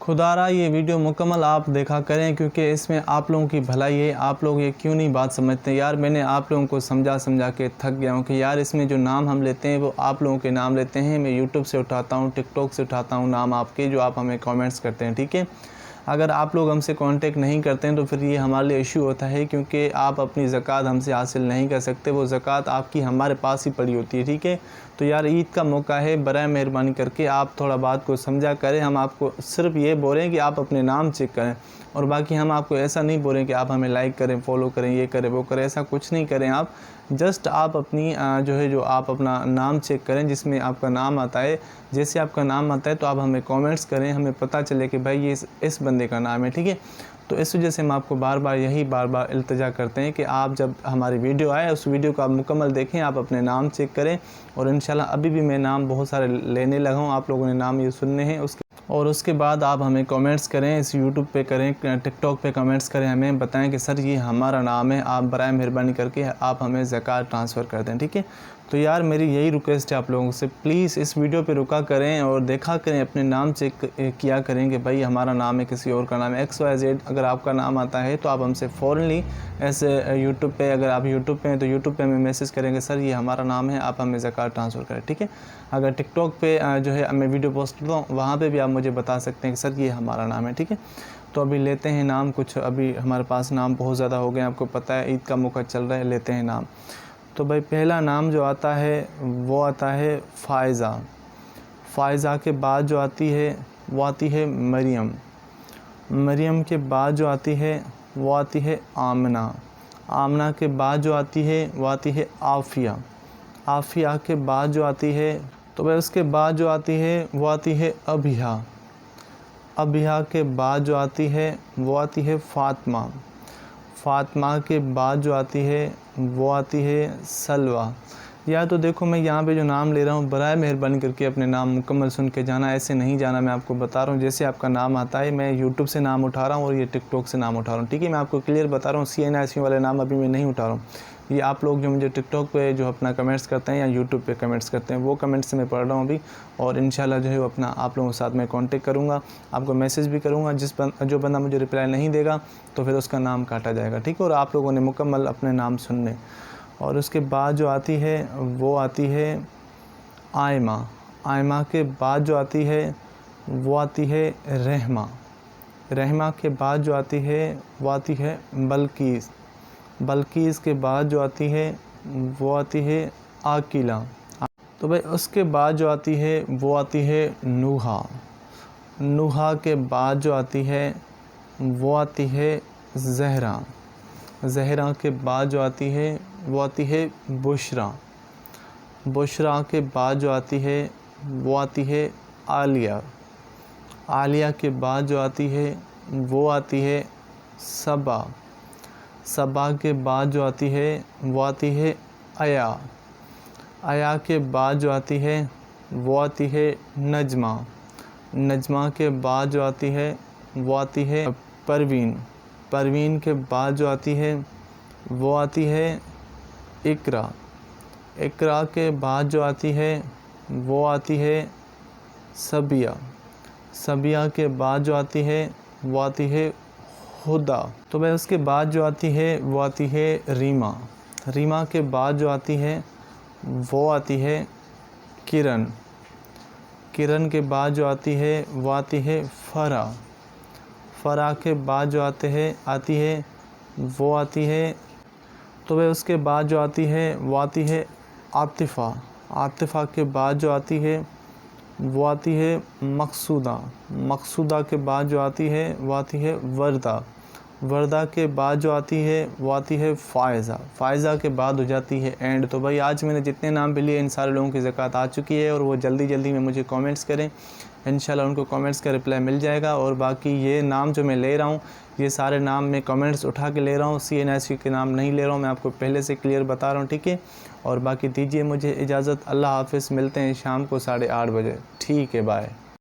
खुदारा ये वीडियो मुकम्मल आप देखा करें, क्योंकि इसमें आप लोगों की भलाई है। आप लोग ये क्यों नहीं बात समझते यार। मैंने आप लोगों को समझा के थक गया हूँ कि यार इसमें जो नाम हम लेते हैं वो आप लोगों के नाम लेते हैं। मैं यूट्यूब से उठाता हूँ, टिकटॉक से उठाता हूँ नाम आपके, जो आप हमें कमेंट्स करते हैं। ठीक है, अगर आप लोग हमसे कांटेक्ट नहीं करते हैं तो फिर ये हमारे लिए इशू होता है, क्योंकि आप अपनी ज़कात हमसे हासिल नहीं कर सकते। वो ज़कात आपकी हमारे पास ही पड़ी होती है। ठीक है, तो यार ईद का मौका है, बराए मेहरबानी करके आप थोड़ा बात को समझा करें। हम आपको सिर्फ ये बोल रहे हैं कि आप अपने नाम चेक करें, और बाकी हम आपको ऐसा नहीं बोल रहे कि आप हमें लाइक करें, फॉलो करें, ये करें वो करें, ऐसा कुछ नहीं करें। आप जस्ट आप अपनी जो आप अपना नाम चेक करें, जिसमें आपका नाम आता है। जैसे आपका नाम आता है तो आप हमें कमेंट्स करें, हमें पता चले कि भाई ये इस बंदे का नाम है। ठीक है, तो इस वजह से हम आपको बार बार इल्तिजा करते हैं कि आप जब हमारी वीडियो आए उस वीडियो को आप मुकम्मल देखें, आप अपने नाम चेक करें। और इंशाल्लाह अभी भी मैं नाम बहुत सारे लेने लगा हूँ, आप लोगों ने नाम ये सुनने हैं। उसके बाद आप हमें कमेंट्स करें, इस यूट्यूब पे करें, टिकटॉक पे कमेंट्स करें, हमें बताएं कि सर ये हमारा नाम है। आप बराए मेहरबानी करके आप हमें ज़कात ट्रांसफ़र कर दें। ठीक है, तो यार मेरी यही रिक्वेस्ट है आप लोगों से, प्लीज़ इस वीडियो पे रुका करें और देखा करें, अपने नाम चेक किया करें कि भाई हमारा नाम है, किसी और का नाम है, XYZ। अगर आपका नाम आता है तो आप हमसे फ़ौरनली ऐसे यूट्यूब पे, अगर आप यूट्यूब पे हैं तो यूट्यूब पे हमें मैसेज करेंगे, सर ये हमारा नाम है, आप हमें ज़कात ट्रांसफ़र करें। ठीक है, अगर टिकटॉक पे मैं वीडियो पोस्ट करता हूँ, वहाँ पर भी आप मुझे बता सकते हैं कि सर ये हमारा नाम है। ठीक है, तो अभी लेते हैं नाम कुछ। अभी हमारे पास नाम बहुत ज़्यादा हो गए, आपको पता है ईद का मौका चल रहा है, लेते हैं नाम। तो भाई पहला नाम जो आता है वो आता है फ़ायज़ा। फ़ायज़ा के बाद जो आती है वो आती है मरियम। मरियम के बाद जो आती है वो आती है आमना। आमना के बाद जो आती है वो आती है आफ़िया। आफ़िया के बाद जो आती है, तो भाई उसके बाद जो आती है वो आती है अबिहा। अबिहा के बाद जो आती है वो आती है फ़ातिमा। फ़ातिमा के बाद जो आती है वो आती है सलवा। या तो देखो, मैं यहाँ पे जो नाम ले रहा हूँ, बराए मेहरबानी करके अपने नाम मुकम्मल सुन के जाना, ऐसे नहीं जाना। मैं आपको बता रहा हूँ जैसे आपका नाम आता है। मैं यूट्यूब से नाम उठा रहा हूँ और ये टिकटॉक से नाम उठा रहा हूँ। ठीक है, मैं आपको क्लियर बता रहा हूँ, CNIC वाले नाम अभी मैं नहीं उठा रहा हूँ। ये आप लोग जो मुझे टिकटॉक पे जो अपना कमेंट्स करते हैं या यूट्यूब पे कमेंट्स करते हैं, वो कमेंट्स से मैं पढ़ रहा हूँ अभी। और इंशाल्लाह जो है वो अपना आप लोगों के साथ मैं कांटेक्ट करूँगा, आपको मैसेज भी करूँगा। जो बंदा मुझे रिप्लाई नहीं देगा तो फिर उसका नाम काटा जाएगा। ठीक है, और आप लोगों ने मुकम्मल अपने नाम सुनने। और उसके बाद जो आती है वो आती है आयमा। आयमा के बाद जो आती है वो आती है रहमा। रहमा के बाद जो आती है वो आती है बल्कीस। बल्कीस के बाद जो आती है वो आती है आकिला। तो भाई उसके बाद जो आती है वो आती है नूहा। नूहा के बाद जो आती है वो आती है ज़हरा। ज़हरा के बाद जो आती है वो आती है बुशरा। बुशरा के बाद जो आती है वो आती है आलिया। आलिया के बाद जो आती है वो आती है सबा। सबा के बाद जो आती है वो आती है आया। आया के बाद जो आती है वो आती है नजमा। नजमा के बाद जो आती है वो आती है परवीन। परवीन के बाद जो आती है वो आती है इकरा। इकरा के बाद जो आती है वो आती है सबिया। सबिया के बाद जो आती है वो आती है हुदा। तो भाई उसके बाद जो आती है वो आती है रीमा। रीमा के बाद जो आती है वो आती है किरण। किरण के बाद जो आती है वो आती है फ़रा। फ़रा के बाद जो आती है वो आती है, तो वह उसके बाद जो आती है वो आती है आतिफ़ा। आतिफ़ा के बाद जो आती है वो आती है मकसूदा। मकसूदा के बाद जो आती है वो आती है वर्दा। वर्दा के बाद जो आती है वो आती है फ़ायज़ा। फ़ायज़ा के बाद हो जाती है एंड। तो भाई आज मैंने जितने नाम भी लिए इन सारे लोगों की ज़कात आ चुकी है, और वो जल्दी में मुझे कमेंट्स करें, इंशाल्लाह उनको कमेंट्स का रिप्लाई मिल जाएगा। और बाकी ये नाम जो मैं ले रहा हूँ, ये सारे नाम मैं कमेंट्स उठा के ले रहा हूँ, CNIC के नाम नहीं ले रहा हूँ, मैं आपको पहले से क्लियर बता रहा हूँ। ठीक है, और बाकी दीजिए मुझे इजाज़त। अल्लाह हाफ़िज़, मिलते हैं शाम को 8:30 बजे। ठीक है, बाय।